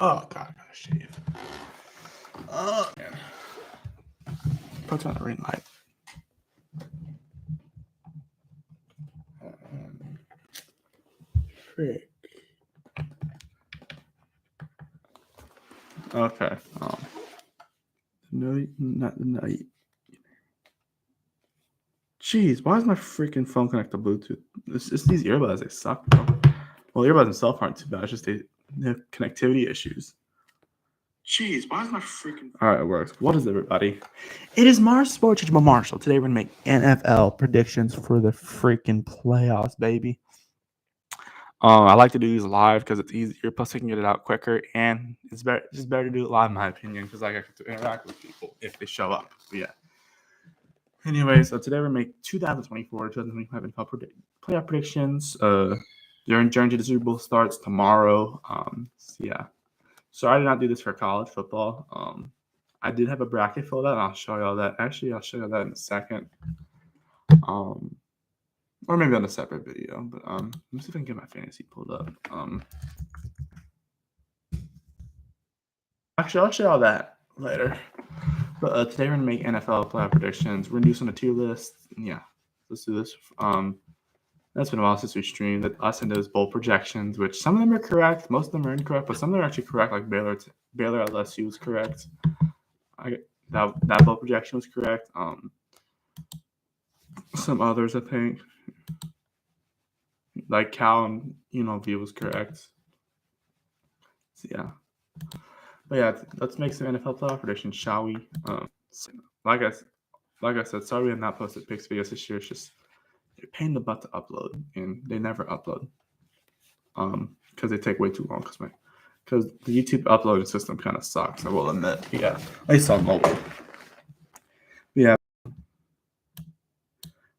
Oh God, I gotta shave. Oh man. Put on a ring light. Frick. Okay. No, not the night. Jeez, why is my freaking phone connected to Bluetooth? It's these earbuds. They suck, bro. Well, earbuds themselves aren't too bad. It's just they have connectivity issues. Jeez, why is my freaking... All right, it works. What is everybody? It is Mars Sports Judge Marshall. Today we're going to make NFL predictions for the freaking playoffs, baby. I like to do these live because it's easier. Plus, I can get it out quicker, and it's better. It's just better to do it live, in my opinion, because I get to interact with people if they show up. But yeah. Anyway, so today we're going to make 2024-2025 NFL playoff predictions. During the Super Bowl starts tomorrow. So yeah. So I did not do this for college football. I did have a bracket filled out, and I'll show y'all that. Actually, I'll show y'all that in a second. Or maybe on a separate video. But let me see if I can get my fantasy pulled up. Actually, I'll show y'all that later. But today we're gonna make NFL playoff predictions. We're gonna do some of the tier lists. Yeah, let's do this. That's been a while since we streamed. Us and those bowl projections, which some of them are correct, most of them are incorrect, but some of them are actually correct. Like Baylor LSU was correct. That bowl projection was correct. Some others, I think, like Cal and UNLV was correct. So yeah, but yeah, let's make some NFL playoff predictions, shall we? Like I said, sorry we have not posted picks videos this year. It's just a pain in the butt to upload, and they never upload. Because they take way too long. Because the YouTube uploading system kind of sucks, I will admit. Yeah, at least on mobile. Yeah,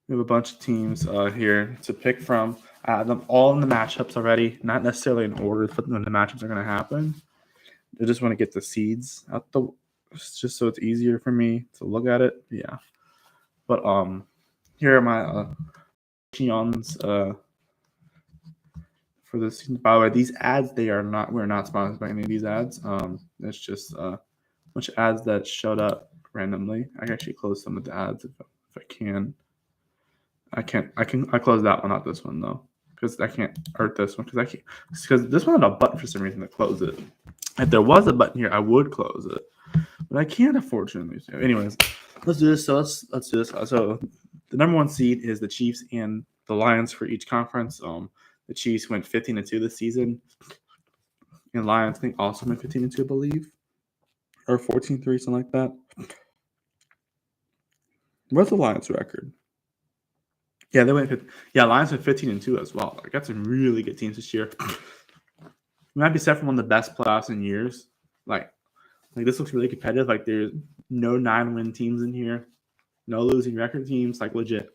we have a bunch of teams here to pick from. I have them all in the matchups already, not necessarily in order for when the matchups are going to happen. I just want to get the seeds out just so it's easier for me to look at it. Yeah, but here are my predictions for this season. By the way, these ads we're not sponsored by any of these ads. It's just a bunch of ads that showed up randomly. I can actually close some of the ads if I can. I close that one, not this one though, because I can't hurt this one because this one had a button for some reason to close it. If there was a button here, I would close it, but I can't, unfortunately. So anyways, let's do this. So let's do this. So the number one seed is the Chiefs and the Lions for each conference. The Chiefs went 15-2 this season, and Lions I think also went 15-2, I believe, or 14-3, something like that. What's the Lions record? Yeah, Lions went 15-2 as well. Like, got some really good teams this year. We might be set for one of the best playoffs in years. Like this looks really competitive. Like, there's no 9-win teams in here, no losing record teams. Like, legit.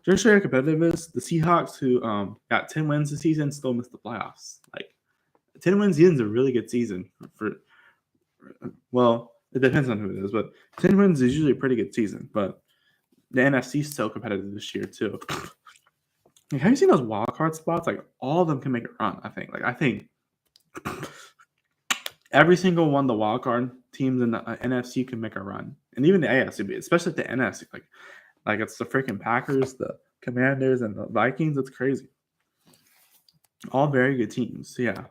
Just show you how competitive it is. The Seahawks, who got 10 wins this season, still missed the playoffs. Like, 10 win season is a really good season well, it depends on who it is, but 10 wins is usually a pretty good season. But the NFC is so competitive this year too. Like, have you seen those wild card spots? Like, all of them can make a run. I think every single one of the wild card teams in the NFC can make a run, and even the AFC, especially the NFC. Like it's the freaking Packers, the Commanders, and the Vikings. It's crazy. All very good teams. So yeah.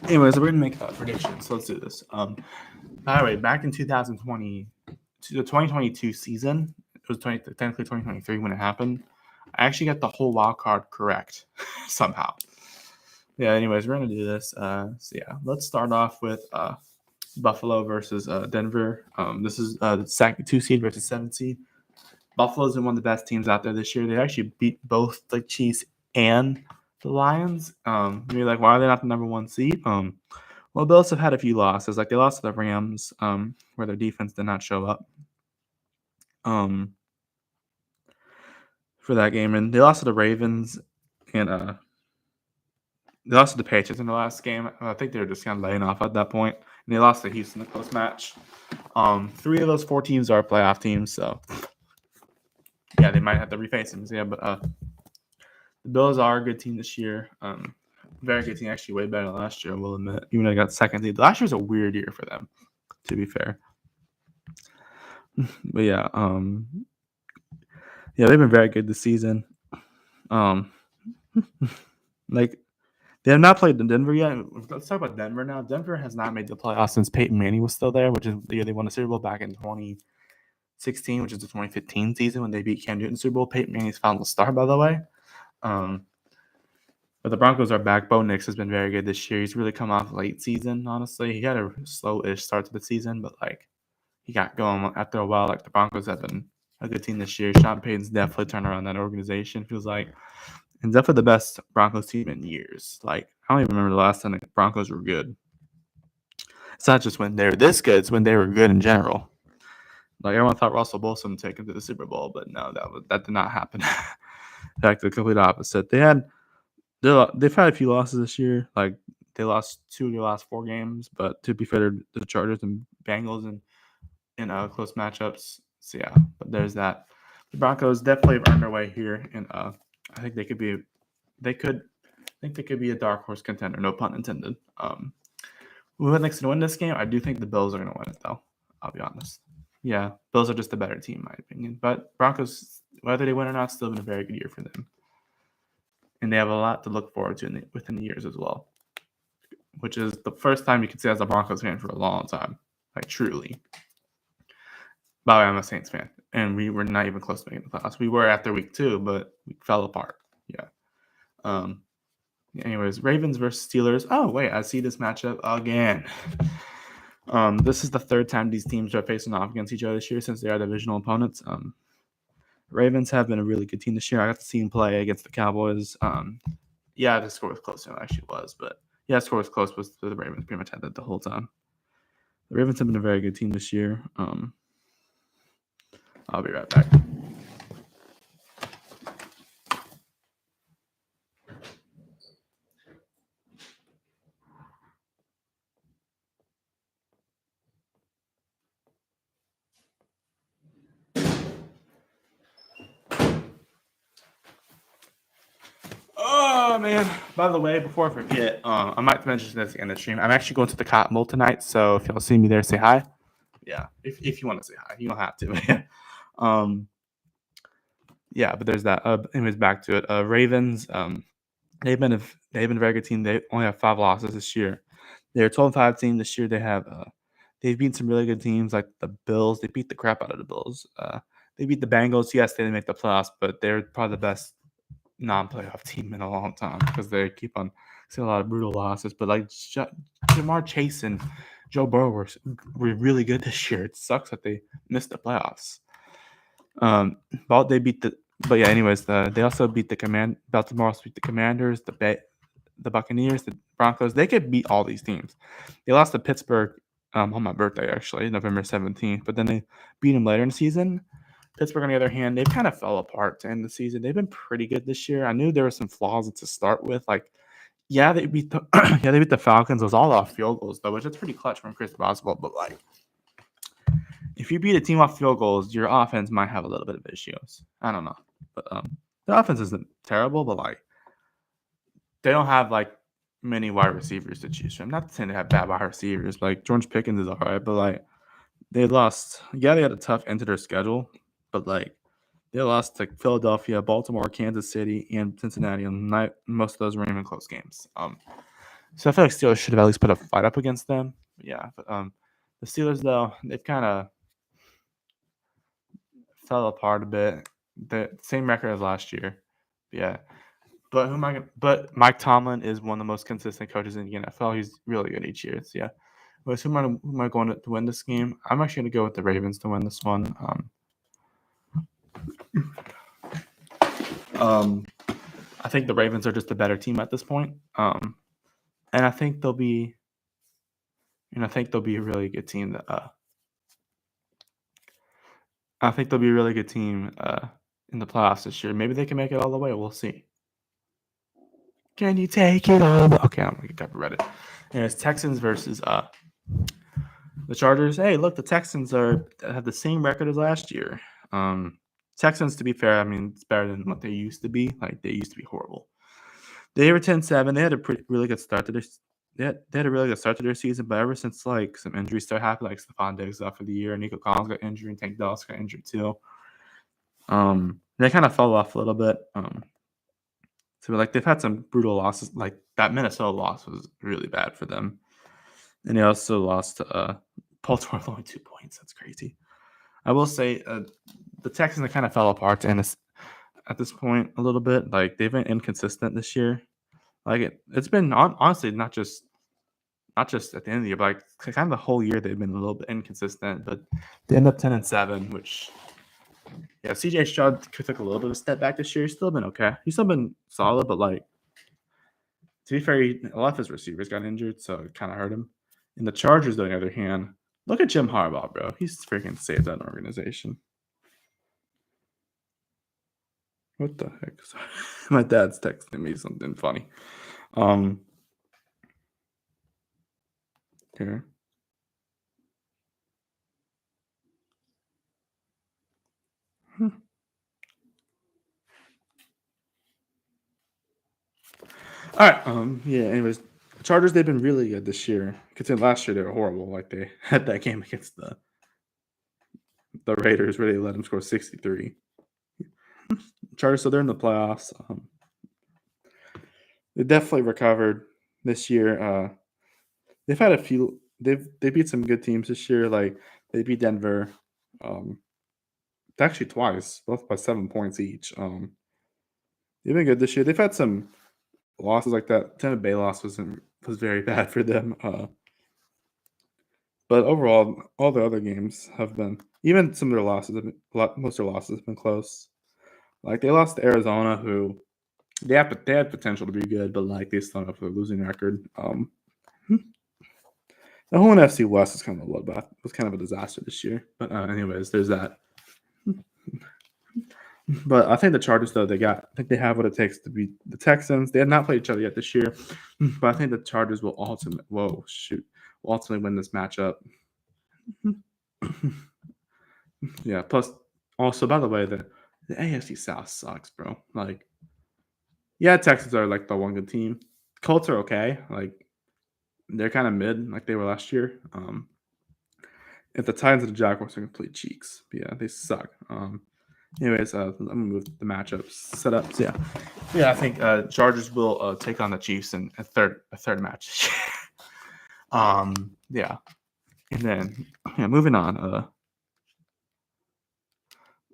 Anyways, we're gonna make predictions. So let's do this. By the way, back in 2020, the 2022 season, it was technically 2023 when it happened. I actually got the whole wild card correct somehow. Yeah. Anyways, we're gonna do this. So yeah, let's start off with Buffalo versus Denver. This is the second 2 seed versus 7 seed. Buffalo's been one of the best teams out there this year. They actually beat both the Chiefs and the Lions. You're like, why are they not the number 1 seed? Well, Bills have had a few losses. Like, they lost to the Rams, where their defense did not show up for that game, and they lost to the Ravens, and they lost to the Patriots in the last game. I think they were just kind of laying off at that point, and they lost to Houston in the close match. 3 of those 4 teams are playoff teams, so yeah, they might have to reface them. So, yeah, but the Bills are a good team this year. Very good team. Actually, way better than last year, I will admit. Even though they got second seed. Last year was a weird year for them, to be fair. But yeah, they've been very good this season. Like they have not played in Denver yet. Let's talk about Denver now. Denver has not made the playoffs since Peyton Manning was still there, which is the year they won the Super Bowl back in 2016, which is the 2015 season when they beat Cam Newton Super Bowl. Peyton Manning's final star, by the way. But the Broncos are back. Bo Nix has been very good this year. He's really come off late season, honestly. He had a slow-ish start to the season, but like he got going after a while. Like the Broncos have been a good team this year. Sean Payton's definitely turned around that organization, feels like. And definitely the best Broncos team in years. Like, I don't even remember the last time the Broncos were good. It's not just when they were this good, it's when they were good in general. Like, everyone thought Russell Wilson would take him to the Super Bowl, but no, that did not happen. In fact, the complete opposite. They've had a few losses this year. Like, they lost 2 of their last 4 games, but to be fair, the Chargers and Bengals in close matchups. So, yeah, but there's that. The Broncos definitely have earned their way here, and I think they could be a dark horse contender, no pun intended. Who next to win this game? I do think the Bills are going to win it, though. I'll be honest. Yeah, Bills are just a better team, in my opinion. But Broncos, whether they win or not, still been a very good year for them. And they have a lot to look forward to within the years as well, which is the first time you can say as a Broncos fan for a long time, like truly. By the way, I'm a Saints fan, and we were not even close to making the playoffs. We were after week 2, but we fell apart. Yeah. Anyways, Ravens versus Steelers. Oh, wait, I see this matchup again. This is the third time these teams are facing off against each other this year since they are divisional opponents. Ravens have been a really good team this year. I got to see them play against the Cowboys. Yeah, the score was close. It actually was, but yeah, the score was close. But the Ravens pretty much had that the whole time. The Ravens have been a very good team this year. I'll be right back. Oh man! By the way, before I forget, I might mention this in the stream. I'm actually going to the Cotton Bowl tonight, so if y'all see me there, say hi. Yeah, if you want to say hi, you don't have to. Yeah, but there's that. Anyways, back to it. Ravens. They've been a very good team. They only have 5 losses this year. They're a 12-5 team this year. They've beaten some really good teams like the Bills. They beat the crap out of the Bills. They beat the Bengals. Yes, they didn't make the playoffs, but they're probably the best non-playoff team in a long time because they keep on seeing a lot of brutal losses. But like Jamar Chase and Joe Burrow were really good this year. It sucks that they missed the playoffs. But they beat the. But yeah, anyways, they also beat Baltimore also beat the Commanders, the Buccaneers, the Broncos. They could beat all these teams. They lost to Pittsburgh on my birthday, actually, November 17th. But then they beat them later in the season. Pittsburgh, on the other hand, they've kind of fell apart to end the season. They've been pretty good this year. I knew there were some flaws to start with. Like, yeah, they beat the Falcons. It was all off field goals, though, which is pretty clutch from Chris Boswell. But like, if you beat a team off field goals, your offense might have a little bit of issues. I don't know, but the offense isn't terrible, but like, they don't have like many wide receivers to choose from. Not saying they have bad wide receivers. Like George Pickens is all right, but like they lost. Yeah, they had a tough end to their schedule, but like they lost to Philadelphia, Baltimore, Kansas City, and Cincinnati, and most of those were even close games. So I feel like Steelers should have at least put a fight up against them. But yeah, but the Steelers though, they've kind of fell apart a bit. The same record as last year. Yeah. But But Mike Tomlin is one of the most consistent coaches in the NFL. He's really good each year. So yeah. But who am I going to win this game? I'm actually going to go with the Ravens to win this one. I think the Ravens are just a better team at this point. And I think they'll be a really good team. I think they'll be a really good team in the playoffs this year. Maybe they can make it all the way. We'll see. Can you take it all? Okay, I'm gonna get copyrighted. And it's Texans versus the Chargers. Hey, look, the Texans have the same record as last year. Texans, to be fair, I mean, it's better than what they used to be. Like, they used to be horrible. They were 10-7. They had a really good start to their they had a really good start to their season, but ever since like some injuries started happening, like Stephon Diggs out for the year, Nico Collins got injured, and Tank Dell got injured too. They kind of fell off a little bit. So like they've had some brutal losses. Like that Minnesota loss was really bad for them, and they also lost to Baltimore with only 2 points. That's crazy. I will say the Texans kind of fell apart at this point a little bit. Like they've been inconsistent this year. Like it's been honestly not just at the end of the year, but like kind of the whole year they've been a little bit inconsistent. But they end up 10-7, which CJ Stroud took a little bit of a step back this year. He's still been okay. He's still been solid, but like to be fair, a lot of his receivers got injured, so it kind of hurt him. And the Chargers, on the other hand, look at Jim Harbaugh, bro. He's freaking saved that organization. What the heck? Sorry. My dad's texting me something funny. Here. All right. Anyways, Chargers, they've been really good this year. Considering last year they were horrible. Like they had that game against the Raiders where they let them score 63. Chargers, so they're in the playoffs. They definitely recovered this year. They've had a few. They beat some good teams this year. Like they beat Denver. Actually twice, both by 7 points each. They've been good this year. They've had some losses like that. Tampa Bay loss was very bad for them. But overall, all the other games have been, even some of their losses have been, most of their losses have been close. Like they lost to Arizona, who they had potential to be good, but like they still have a losing record. The whole NFC West is kind of a bloodbath. It was kind of a disaster this year. But anyways, there's that. But I think the Chargers, though, I think they have what it takes to beat the Texans. They have not played each other yet this year, but I think the Chargers will ultimately win this matchup. Yeah. Plus, also, by the way, the AFC South sucks, bro. Like, yeah, Texans are like the one good team. Colts are okay. Like, they're kind of mid, like they were last year. If the Titans and the Jaguars are complete cheeks, but yeah, they suck. Anyways, I'm gonna move the matchups set up. So I think Chargers will take on the Chiefs in a third match. Yeah, and then moving on.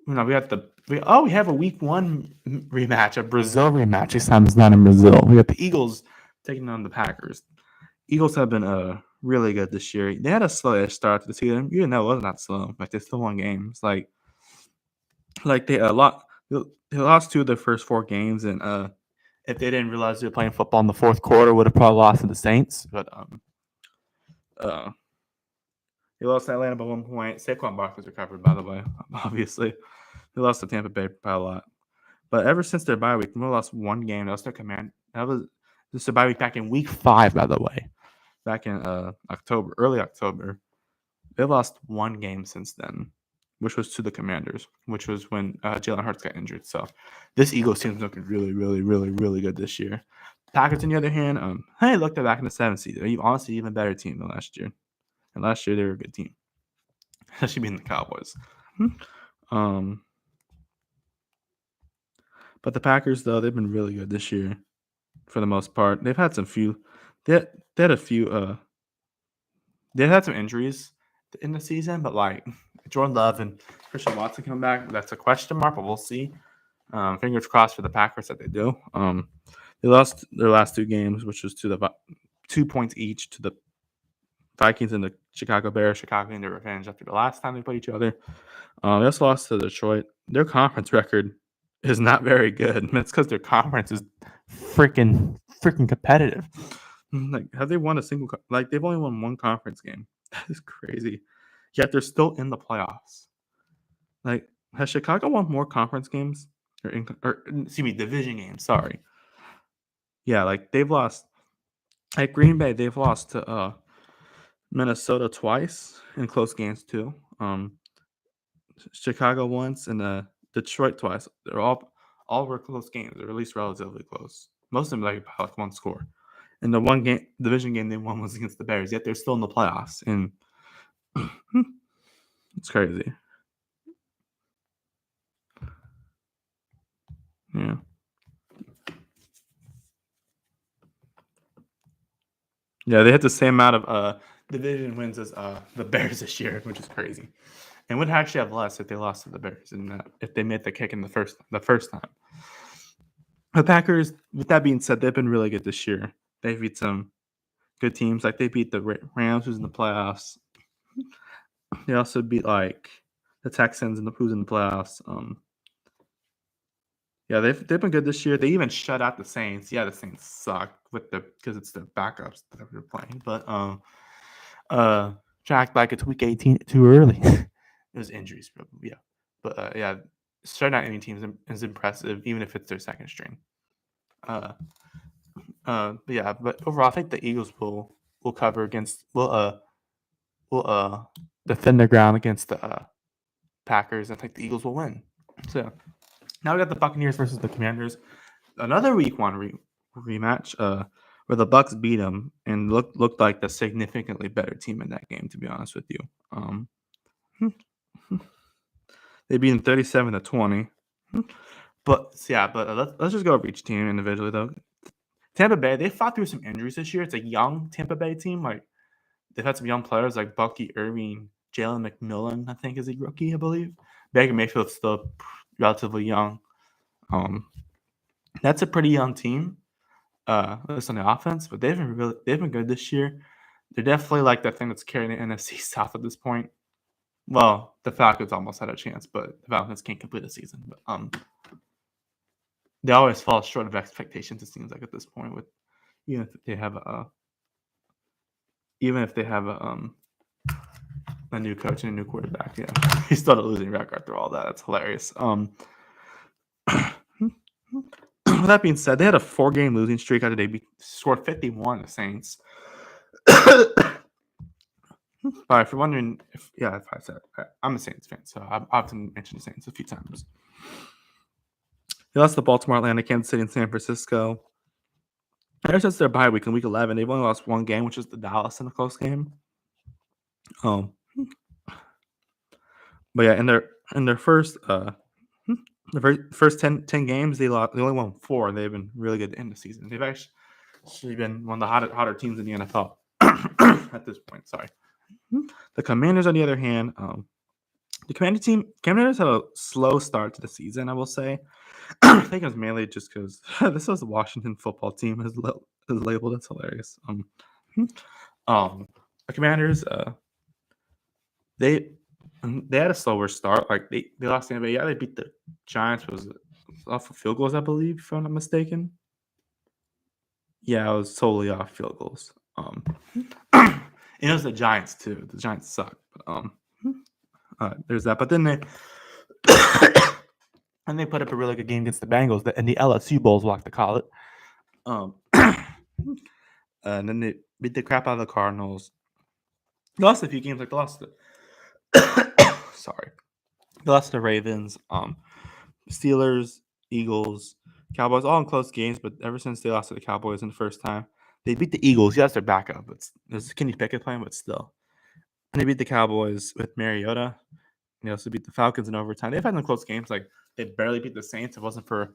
We have a week 1 rematch, a Brazil rematch. This time it's not in Brazil. We got the Eagles taking on the Packers. Eagles have been really good this year. They had a slow start to the season. Even though it wasn't that slow, like they still won games. Like they lost 2 of their first 4 games, and if they didn't realize they were playing football in the fourth quarter, would have probably lost to the Saints. But they lost to Atlanta by 1 point. Saquon Barkley's recovered, by the way. Obviously, they lost to Tampa Bay by a lot. But ever since their bye week, they lost 1 game. That was their command. That was their bye week back in week 5, by the way. Back in early October. They've lost 1 game since then, which was to the Commanders, which was when Jalen Hurts got injured. So this Eagles team is looking really, really, really, really good this year. Packers, on the other hand, look, they're back in the 7th seed. They're honestly even better team than last year. And last year they were a good team, especially being the Cowboys. But the Packers, though, they've been really good this year for the most part. They've had some few. They had a few. They had some injuries in the season, but like Jordan Love and Christian Watson coming back, that's a question mark, but we'll see. Fingers crossed for the Packers that they do. They lost their last 2 games, which was to the 2 points each to the Vikings and the Chicago Bears. Chicago in their revenge after the last time they played each other. They also lost to Detroit. Their conference record is not very good. It's because their conference is freaking competitive. Like, have they won a single? Like, they've only won 1 conference game. That is crazy. Yet they're still in the playoffs. Like, has Chicago won more conference games or division games? Sorry. Yeah, like they've lost. At Green Bay, they've lost to Minnesota twice in close games too. Chicago once and Detroit twice. They're all were close games, or at least relatively close. Most of them like by like one score. And the one game division game they won was against the Bears. Yet they're still in the playoffs, and it's crazy. Yeah. Yeah, they had the same amount of division wins as the Bears this year, which is crazy. And would actually have less if they lost to the Bears and if they made the kick in the first time. The Packers, with that being said, they've been really good this year. They beat some good teams. Like they beat the Rams, who's in the playoffs. They also beat like the Texans and who's in the playoffs. Yeah, they've been good this year. They even shut out the Saints. Yeah, the Saints suck because it's the backups that they're playing. But Jack, like it's week 18 too early. It was injuries, probably. Yeah, but yeah, shutting out any team is impressive, even if it's their second string. But yeah, but overall, I think the Eagles will cover against will defend their ground against the Packers. I think the Eagles will win. So now we got the Buccaneers versus the Commanders. Another Week 1 rematch where the Bucks beat them and looked like the significantly better team in that game. To be honest with you, they beat them 37-20. But yeah, let's just go over each team individually though. Tampa Bay, they fought through some injuries this year. It's a young Tampa Bay team. Like they've had some young players like Bucky Irving, Jalen McMillan, I think is a rookie, I believe. Baker Mayfield's still relatively young. That's a pretty young team. At least on the offense, but they've been good this year. They're definitely like that thing that's carrying the NFC South at this point. Well, the Falcons almost had a chance, but the Falcons can't complete a season. But they always fall short of expectations. It seems like at this point, with even if they have a new coach and a new quarterback, yeah, he's still a losing record through all that. That's hilarious. With that being said, they had a 4-game losing streak after they scored 51 the Saints. All right, if you're wondering, if I said I'm a Saints fan, so I've often mentioned the Saints a few times. They lost to Baltimore, Atlanta, Kansas City, and San Francisco. Ever since their bye week in Week 11, they've only lost one game, which is the Dallas in a close game. But yeah, in their first the first 10 games, they only won 4. They've been really good to end the season. They've actually been one of the hotter teams in the NFL at this point. Sorry. The Commanders, on the other hand, the Commanders had a slow start to the season, I will say. I think it was mainly just because this was the Washington football team is labeled. That's hilarious. The Commanders, they had a slower start. Like they lost the NBA. Yeah, they beat the Giants. Was off of field goals, I believe, if I'm not mistaken. Yeah, it was solely off field goals. And it was the Giants too. The Giants suck. But, there's that. But then they put up a really good game against the Bengals and the LSU Bowls, we like to call it. And then they beat the crap out of the Cardinals. They lost a few games, like they lost they lost the Ravens, Steelers, Eagles, Cowboys, all in close games. But ever since they lost to the Cowboys in the first time, they beat the Eagles. Yes, they're backup, but there's Kenny Pickett playing, but still. And they beat the Cowboys with Mariota. They also beat the Falcons in overtime. They've had some close games. Like they barely beat the Saints. If it wasn't for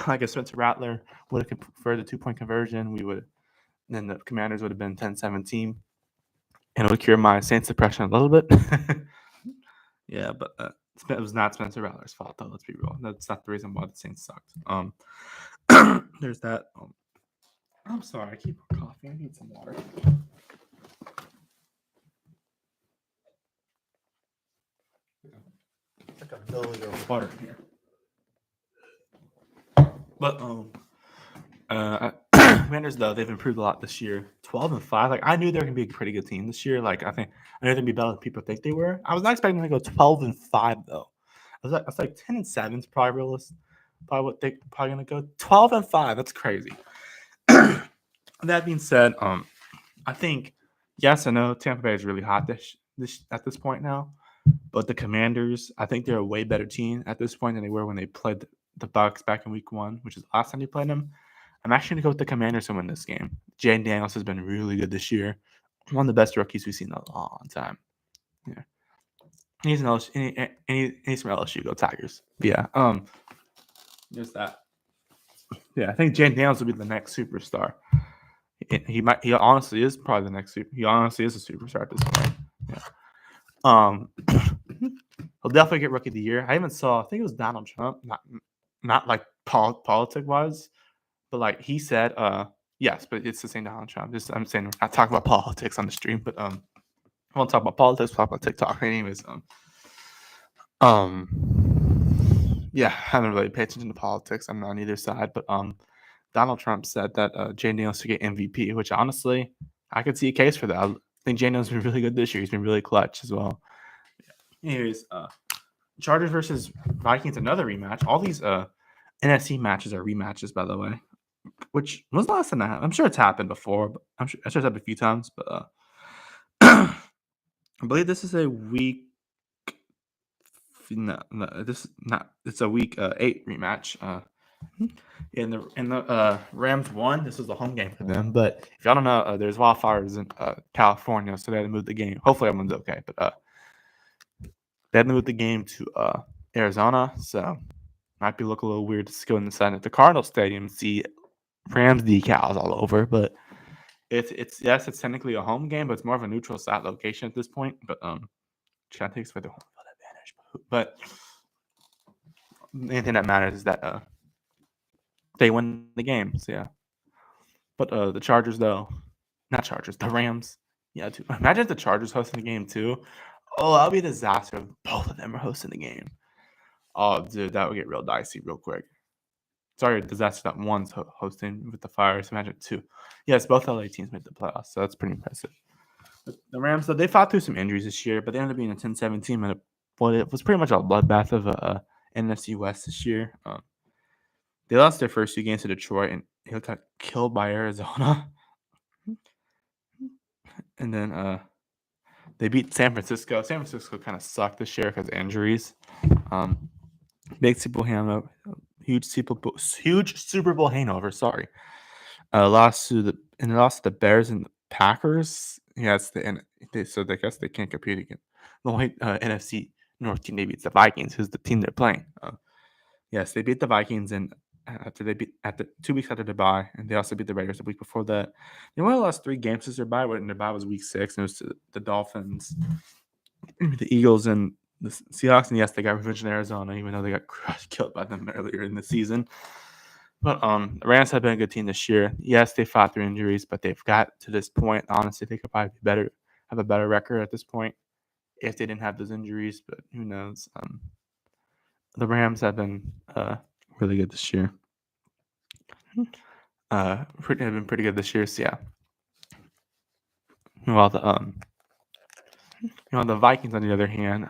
like if Spencer Rattler would have preferred the 2-point conversion, then the Commanders would have been 10-17. And it would cure my Saints depression a little bit. Yeah, but it was not Spencer Rattler's fault, though. Let's be real. That's not the reason why the Saints sucked. There's that. I'm sorry. I keep coughing. I need some water. It's like a milliliter of water in here. But Commanders, though, they've improved a lot this year. 12-5. Like I knew they were gonna be a pretty good team this year. Like I knew they'd be better than people think they were. I was not expecting them to go 12-5 though. I was like 10-7 is probably realistic. Probably what they're probably gonna go 12-5. That's crazy. That being said, I think yes, I know Tampa Bay is really hot at this point now, but the Commanders, I think they're a way better team at this point than they were when they played the Bucks back in week 1, which is the last time you played them. I'm actually gonna go with the Commanders to win this game. Jaden Daniels has been really good this year. One of the best rookies we've seen in a long time. Yeah. He's an LSU, he's from LSU. Go Tigers. Yeah. Just that. Yeah, I think Jaden Daniels will be the next superstar. He honestly is probably the next he honestly is a superstar at this point. Yeah. He'll definitely get rookie of the year. I even saw, I think it was Donald Trump, not like politic wise, but like he said, yes, but it's the same Donald Trump. Just I'm saying, we're not talking about politics on the stream, but I won't talk about politics. We'll talk about TikTok, anyways. Yeah, I haven't really paid attention to politics. I'm not on either side, but Donald Trump said that Jaden Daniels should get MVP, which honestly, I could see a case for that. I think Jaden Daniels has been really good this year. He's been really clutch as well. Anyways, Chargers versus Vikings, another rematch. All these NFC matches are rematches, by the way. Which was the last time that happened? I'm sure it's happened before, but I'm sure it's happened a few times. But I believe this is a week. No, this is not. It's a week 8 rematch. In the Rams won. This was a home game for them. But if y'all don't know, there's wildfires in California, so they had to move the game. Hopefully everyone's okay. But they had to move the game to Arizona, so might be looking a little weird to go inside at the Cardinal Stadium and see Rams decals all over. But it's technically a home game, but it's more of a neutral site location at this point. But trying to take away the home field advantage. But the only thing that matters is that they win the game. So yeah. But the Chargers, though, not Chargers, the Rams. Yeah, too. Imagine if the Chargers hosting the game too. Oh, that would be a disaster if both of them are hosting the game. Oh, dude, that would get real dicey real quick. Sorry, a disaster that one's hosting with the Fires. Imagine 2. Yes, both LA teams made the playoffs, so that's pretty impressive. But the Rams, though, they fought through some injuries this year, but they ended up being a 10-7 team, and it was pretty much a bloodbath of NFC West this year. They lost their first 2 games to Detroit, and they got killed by Arizona. And then they beat San Francisco. San Francisco kind of sucked this year because of injuries. Big Super Bowl huge Super Bowl hangover. Sorry, lost to the Bears and the Packers. Yes, so I guess they can't compete again. The only NFC North team they beat is the Vikings, who's the team they're playing. Yes, they beat the Vikings, and after 2 weeks after their bye, and they also beat the Raiders the week before that. They only lost 3 games since their bye, and their bye was week 6, and it was to the Dolphins, the Eagles, and the Seahawks. And yes, they got revenge in Arizona, even though they got killed by them earlier in the season. But the Rams have been a good team this year. Yes, they fought through injuries, but they've got to this point. Honestly, they could probably have a better record at this point if they didn't have those injuries. But who knows? The Rams have been really good this year. Have been pretty good this year. So yeah. Well, the Vikings on the other hand,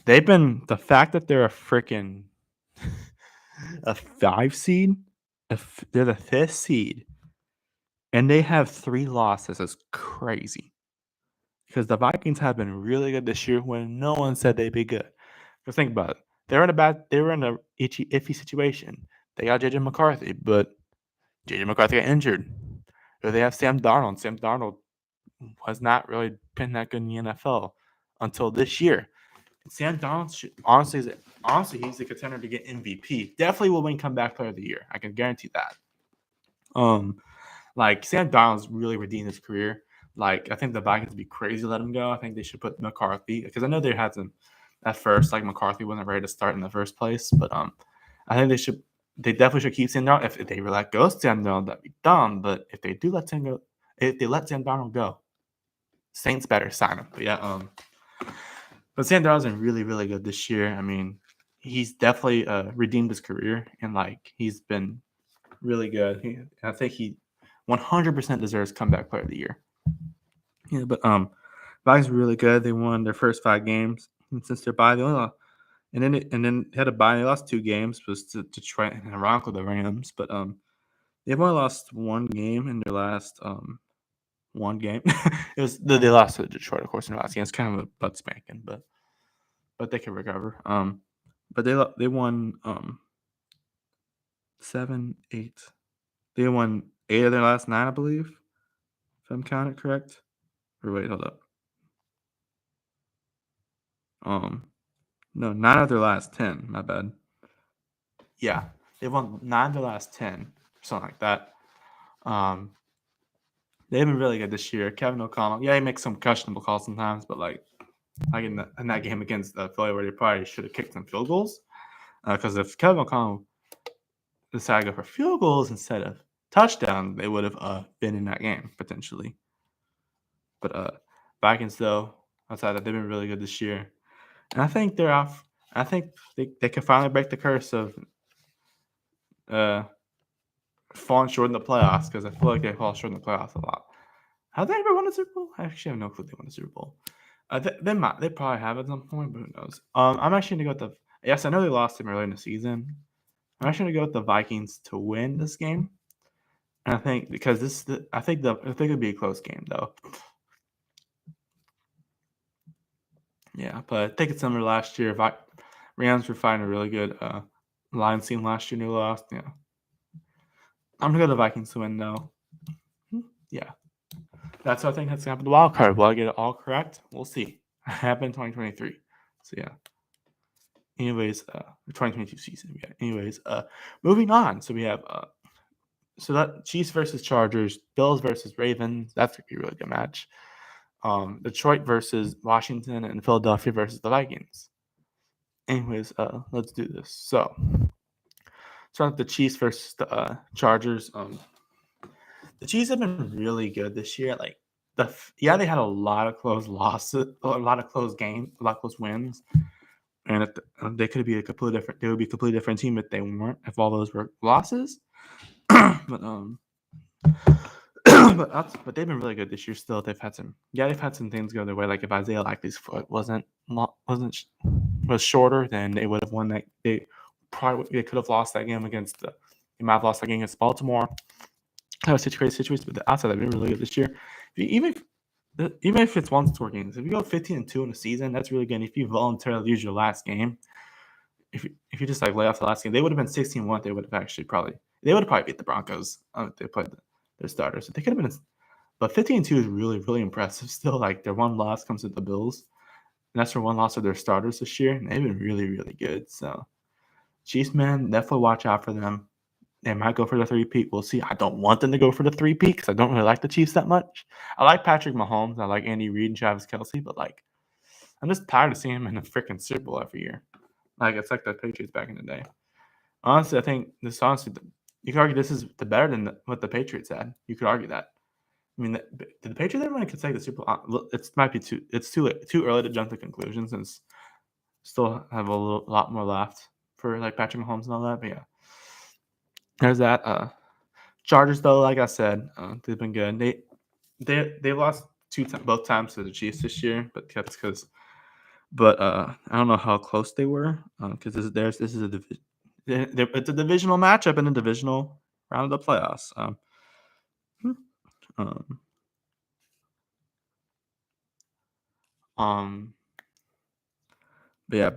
they've been, the fact that they're a freaking a 5 seed, they're the 5th seed, and they have 3 losses is crazy. Because the Vikings have been really good this year when no one said they'd be good. Because think about it. They were in a iffy situation. They got JJ McCarthy, but JJ McCarthy got injured. Or they have Sam Darnold. Sam Darnold has not really been that good in the NFL until this year. And Sam Darnold honestly, he's a contender to get MVP. Definitely will win Comeback Player of the Year. I can guarantee that. Like Sam Darnold's really redeemed his career. Like I think the Vikings would be crazy to let him go. I think they should put McCarthy, because I know they had some at first. Like McCarthy wasn't ready to start in the first place, but I think they definitely should keep Sam Darnold. If they let go Sam Darnold, that'd be dumb. But if they do let Sam Darnold go, Saints better sign him. But yeah, but Sam Darnold's been really, really good this year. I mean, he's definitely redeemed his career, and like he's been really good. I think he 100% deserves Comeback Player of the Year. Yeah, but Vikings were really good. They won their first 5 games, and since their bye, they only lost, and then had a bye. They lost 2 games, was to Detroit and ironically the Rams. But they've only lost 1 game in their last 1 game. It was they lost to Detroit, of course, in the last game. It's kind of a butt spanking, but they can recover. but they won 7, 8. They won 8 of their last 9, I believe, if I'm counting correct. Or wait, hold up. No, 9 of their last 10. My bad. Yeah, they won 9 of their last 10, something like that. They've been really good this year. Kevin O'Connell, yeah, he makes some questionable calls sometimes, but like in that game against Philly, where they probably should have kicked some field goals, because if Kevin O'Connell decided to go for field goals instead of touchdown, they would have been in that game potentially. But Vikings, though, outside that, they've been really good this year, and I think they're off. I think they can finally break the curse of falling short in the playoffs, because I feel like they fall short in the playoffs a lot. Have they ever won a Super Bowl? I actually have no clue if they won a Super Bowl. They probably have at some point, but who knows? I'm actually gonna go with yes, I know they lost him early in the season. I'm actually gonna go with the Vikings to win this game, and I think because I think it'll be a close game though. Yeah, but I think it's similar to last year. Rams were fighting a really good Lions team last year, and they lost. Yeah, I'm gonna go to the Vikings to win though. Yeah. That's what I think that's gonna happen. The wild card. Will I get it all correct? We'll see. Happen in 2023. So yeah. Anyways, 2022 season. Yeah. Anyways, moving on. So we have so that Chiefs versus Chargers, Bills versus Ravens. That's gonna be a really good match. Detroit versus Washington, and Philadelphia versus the Vikings. Anyways, let's do this. So start with the Chiefs versus the Chargers. The Chiefs have been really good this year. Like they had a lot of close losses, a lot of close games, a lot of close wins, and they could be a completely different. They would be a completely different team if they weren't. If all those were losses, but but they've been really good this year. Still, they've had some things go their way. Like if Isaiah Likely's foot was shorter, then they would have won that. They could have lost that game against they might have lost that game against Baltimore. That was such a crazy situation, but outside that, they've been really good this year. Even if it's 1-score games, if you go 15-2 in a season, that's really good. If you voluntarily lose your last game, if you just like lay off the last game, they would have been 16-1. They would have probably beat the Broncos if they played their starters. So they could have been, but 15-2 is really, really impressive. Still, like their one loss comes with the Bills, and that's their one loss of their starters this year, and they've been really, really good. So Chiefs, man, definitely watch out for them. They might go for the 3-peat. We'll see. I don't want them to go for the 3-peat because I don't really like the Chiefs that much. I like Patrick Mahomes. I like Andy Reid and Travis Kelce, but like, I'm just tired of seeing him in a freaking Super Bowl every year. Like it's like the Patriots back in the day. Honestly, I think you could argue this is better than what the Patriots had. You could argue that. I mean, did the Patriots ever could say the Super Bowl? It might be too early to jump to conclusions, and still have a lot more left for like Patrick Mahomes and all that. But yeah. There's that. Chargers, though, like I said, they've been good. They lost both times to the Chiefs this year, but that's because. But I don't know how close they were because this is a division. It's a divisional matchup in a divisional round of the playoffs. But yeah,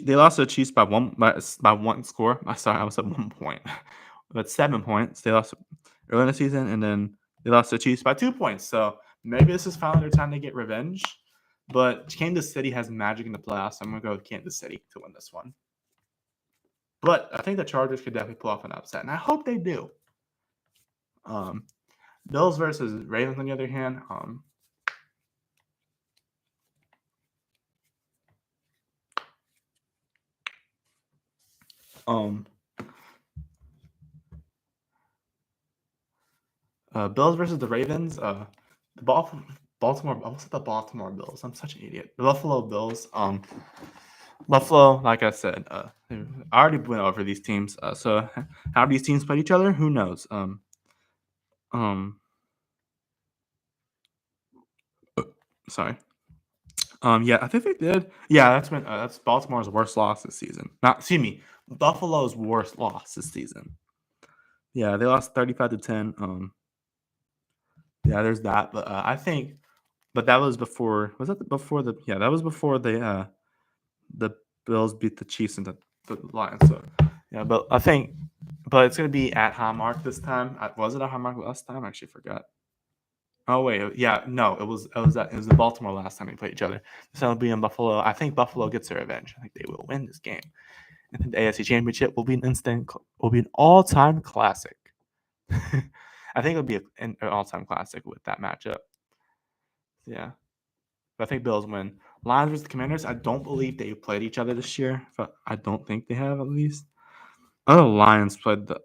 they lost to the Chiefs by one score. Sorry, I was at 1 point. But 7 points. They lost early in the season, and then they lost to the Chiefs by 2 points. So maybe this is finally their time to get revenge. But Kansas City has magic in the playoffs. So I'm gonna go with Kansas City to win this one. But I think the Chargers could definitely pull off an upset, and I hope they do. Bills versus Ravens, on the other hand, Bills versus the Ravens. The Baltimore. I almost said the Baltimore Bills. I'm such an idiot. The Buffalo Bills. Buffalo, like I said, I already went over these teams. So how these teams played each other? Who knows? Sorry. Yeah, I think they did. Yeah, that's Baltimore's worst loss this season. Buffalo's worst loss this season. Yeah, they lost 35-10. Yeah, there's that. But I think, but that was before. Was that before the? Yeah, that was before the Bills beat the Chiefs and the Lions. So yeah, but it's gonna be at Highmark this time. Was it at Highmark last time? I actually forgot. Oh wait, yeah, no, it was in Baltimore last time they played each other. So it'll be in Buffalo. I think Buffalo gets their revenge. I think they will win this game. I think the AFC Championship will be an all-time classic. I think it'll be an all-time classic with that matchup. Yeah, but I think Bills win. Lions versus the Commanders. I don't believe they played each other this year. But I don't think they have, at least. I know the Lions played the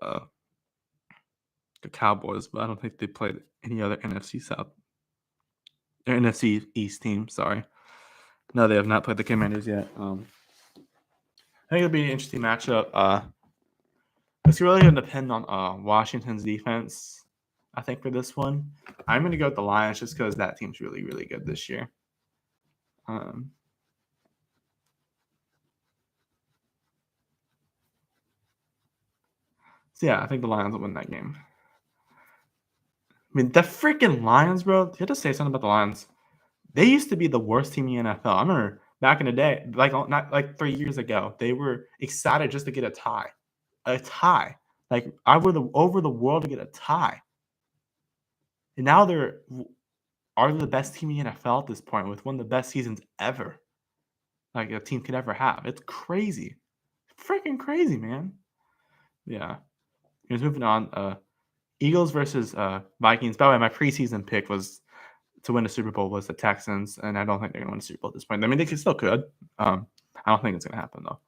Cowboys, but I don't think they played any other NFC South or NFC East team. Sorry, no, they have not played the Commanders yet. I think it'll be an interesting matchup. It's really going to depend on Washington's defense. I think for this one, I'm going to go with the Lions just because that team's really, really good this year. So yeah, I think the Lions will win that game. I mean, the freaking Lions, bro. You have to say something about the Lions. They used to be the worst team in the NFL. I remember back in the day, not like 3 years ago, they were excited just to get a tie. A tie. Like I would over the world to get a tie. And now they're the best team in the NFL at this point with one of the best seasons ever. Like a team could ever have. It's crazy. Freaking crazy, man. Yeah. Here's moving on. Eagles versus Vikings. By the way, my preseason pick was to win the Super Bowl was the Texans, and I don't think they're going to win the Super Bowl at this point. I mean, they still could. I don't think it's going to happen, though.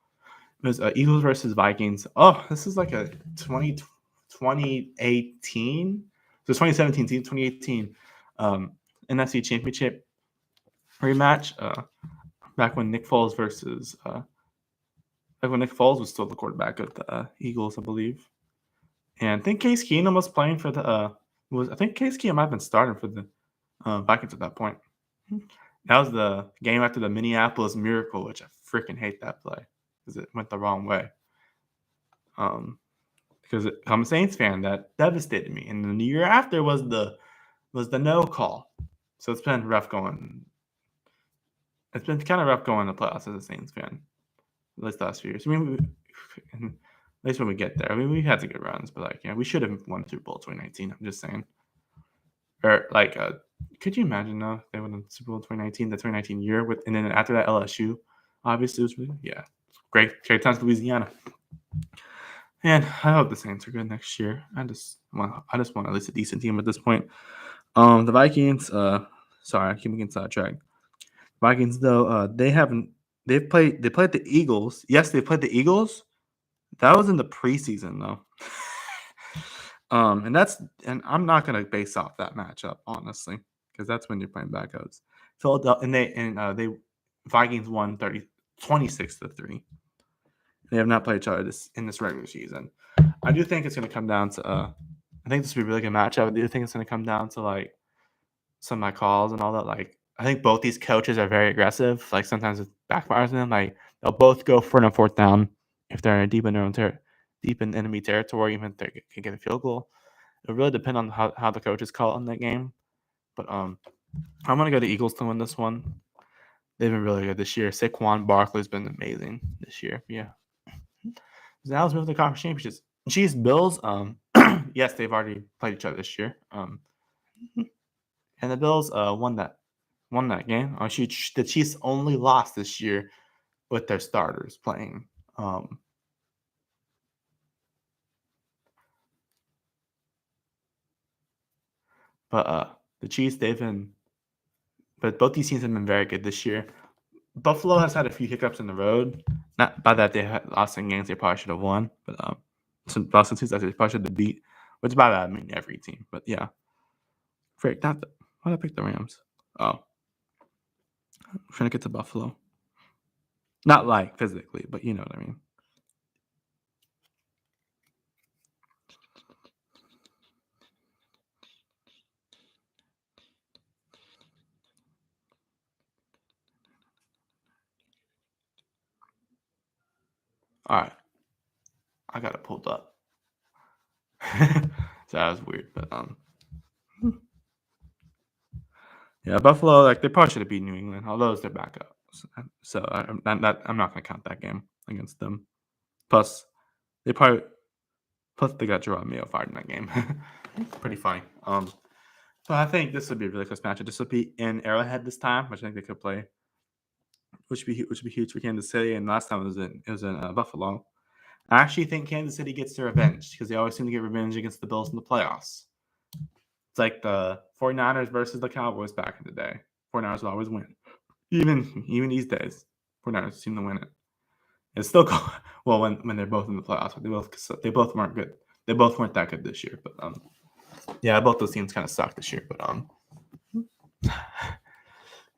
It was Eagles versus Vikings. Oh, this is like a 2018. So 2017, 2018 NFC Championship rematch. Back when Nick Foles was still the quarterback of the Eagles, I believe. And I think Case Keenum was playing for the I think Case Keenum might have been starting for the Vikings at that point. That was the game after the Minneapolis Miracle, which I freaking hate that play because it went the wrong way. Because I'm a Saints fan, that devastated me. And then the year after was the no call. So it's been rough going. It's been kind of rough going in the playoffs as a Saints fan. At least the last few years. I mean, at least when we get there. I mean, we've had some good runs, but we should have won Super Bowl 2019. I'm just saying. Or could you imagine though if they won the Super Bowl 2019, the 2019 year and then after that LSU, obviously it was really great times in Louisiana. And I hope the Saints are good next year. I just want at least a decent team at this point. The Vikings. Sorry, I keep getting sidetracked. Vikings though, they played the Eagles. Yes, they played the Eagles. That was in the preseason though. And I'm not gonna base off that matchup honestly, because that's when you're playing backups. Philadelphia and they Vikings won 26-3. They have not played each other in this regular season. I do think it's gonna come down to I think this will be a really good matchup. I do think it's gonna come down to some of my calls and all that. I think both these coaches are very aggressive. Sometimes it backfires on them. They'll both go for a fourth down if they're deep in their own deep in enemy territory, even if they can get a field goal. It'll really depend on how the coaches call it in that game. But I'm gonna go to Eagles to win this one. They've been really good this year. Saquon Barkley's been amazing this year. Yeah. Now let's move to the conference championships. Chiefs, Bills. Yes, they've already played each other this year. And the Bills won that game. The Chiefs only lost this year with their starters playing. But the Chiefs, but both these teams have been very good this year. Buffalo has had a few hiccups in the road. Not by that they had lost some games they probably should have won, but some Boston teams that they probably should have beat. Which by that I mean every team. But yeah, why did I pick the Rams? Oh, I'm trying to get to Buffalo. Not physically, but you know what I mean. All right, I got it pulled up. So that was weird, but yeah, Buffalo they probably should have beat New England, although it's their backup. So I'm not going to count that game against them. Plus, they got Jerome Mio fired in that game. Pretty funny. So I think this would be a really close matchup. This would be in Arrowhead this time, which I think they could play, which would be huge for Kansas City. And last time it was in Buffalo. I actually think Kansas City gets their revenge because they always seem to get revenge against the Bills in the playoffs. It's like the 49ers versus the Cowboys back in the day. 49ers will always win. Even these days, 49ers seem to win it. It's still well when they're both in the playoffs, but they both weren't good. They both weren't that good this year. But yeah, both those teams kind of suck this year. But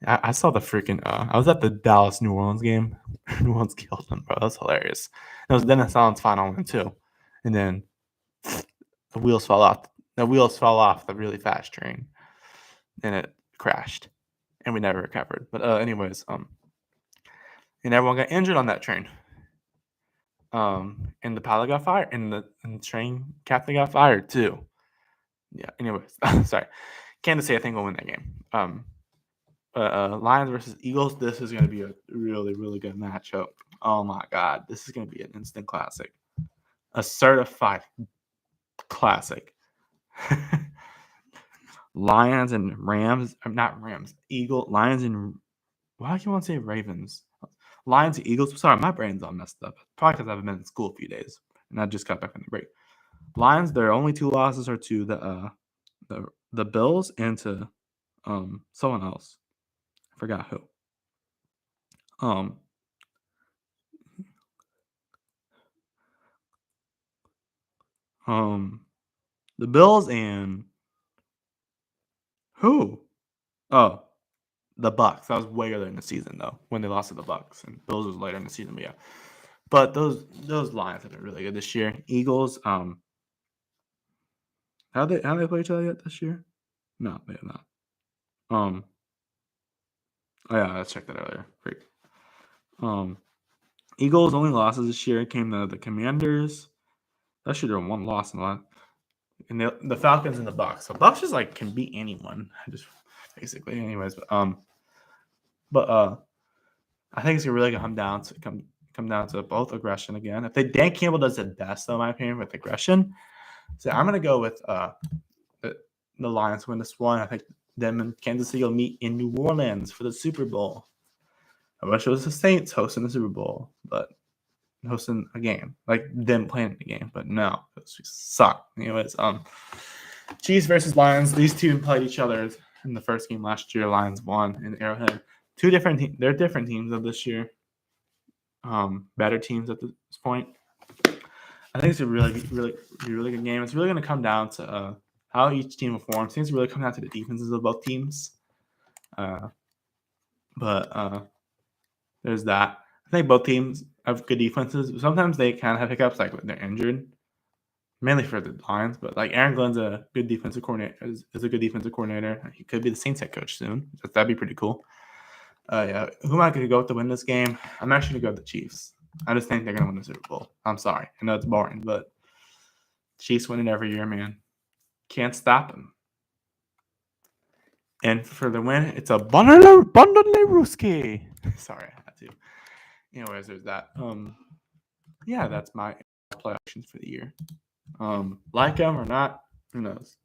I saw the freaking. I was at the Dallas New Orleans game. New Orleans killed them, bro. That's hilarious. It was Dennis Allen's final one too, and then the wheels fell off. The wheels fell off the really fast train, and it crashed, and we never recovered. But anyways, and everyone got injured on that train. And the pilot got fired, and the train captain got fired too. Yeah. Anyways, sorry. Kansas City, I think will win that game. Lions versus Eagles. This is going to be a really, really good matchup. Oh my God, this is going to be an instant classic, a certified classic. Lions and Rams. Not Rams. Lions and why do you want to say Ravens? Lions and Eagles. Sorry, my brain's all messed up. Probably because I haven't been in school a few days and I just got back from the break. Lions. Their only two losses are to the Bills and to someone else. I forgot who. The Bills and who? Oh, the Bucks. That was way earlier in the season though, when they lost to the Bucks, and Bills was later in the season. But yeah, but those Lions have been really good this year. Eagles. How they play each other yet this year? No, they have not. Oh yeah, let's check that earlier. Great. Eagles' only losses this year came to the Commanders. That should have one loss in the last. And the Falcons and the Bucks. So Bucks just can beat anyone. Just basically, anyways. But I think it's really gonna come down to both aggression again. If Dan Campbell does it best, though, in my opinion, with aggression, so I'm gonna go with the Lions win this one. I think them and Kansas City will meet in New Orleans for the Super Bowl. I wish it was the Saints hosting the Super Bowl, but hosting a game, like them playing the game, but no, it sucked. Anyways, Chiefs versus Lions. These two played each other in the first game last year. Lions won in Arrowhead. Two different teams. They're different teams of this year. Better teams at this point. I think it's a really good game. It's really going to come down to how each team performs. I think it's really come down to the defenses of both teams. But there's that. I think both teams have good defenses. Sometimes they kind of have hiccups, like when they're injured, mainly for the Lions. But like Aaron Glenn's a good defensive coordinator. Is a good defensive coordinator. He could be the Saints head coach soon. That'd be pretty cool. Yeah. Who am I going to go with to win this game? I'm actually going to go with the Chiefs. I just think they're going to win the Super Bowl. I'm sorry. I know it's boring, but Chiefs winning every year, man. Can't stop them. And for the win, it's a Bondalerooski. Sorry, I had to. Anyways, there's that. Yeah, that's my play options for the year. Like them or not, who knows?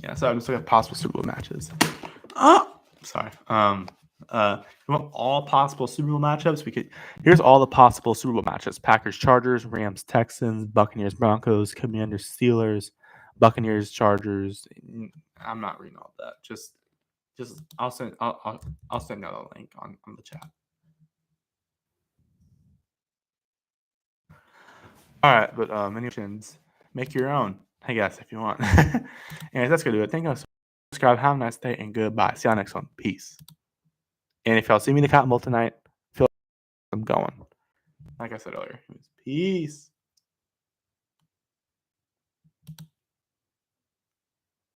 Yeah, so I'm just looking at possible Super Bowl matches. Sorry. You want all possible Super Bowl matchups? Here's all the possible Super Bowl matchups: Packers, Chargers, Rams, Texans, Buccaneers, Broncos, Commanders, Steelers, Buccaneers, Chargers. I'm not reading all that. Just I'll send out a link on the chat. All right, but many options. Make your own, I guess, if you want. Anyways, that's gonna do it. Thank you. Subscribe. Have a nice day and goodbye. See you on the next one. Peace. And if y'all see me in the Cotton Bowl tonight, feel like I'm going. Like I said earlier, peace.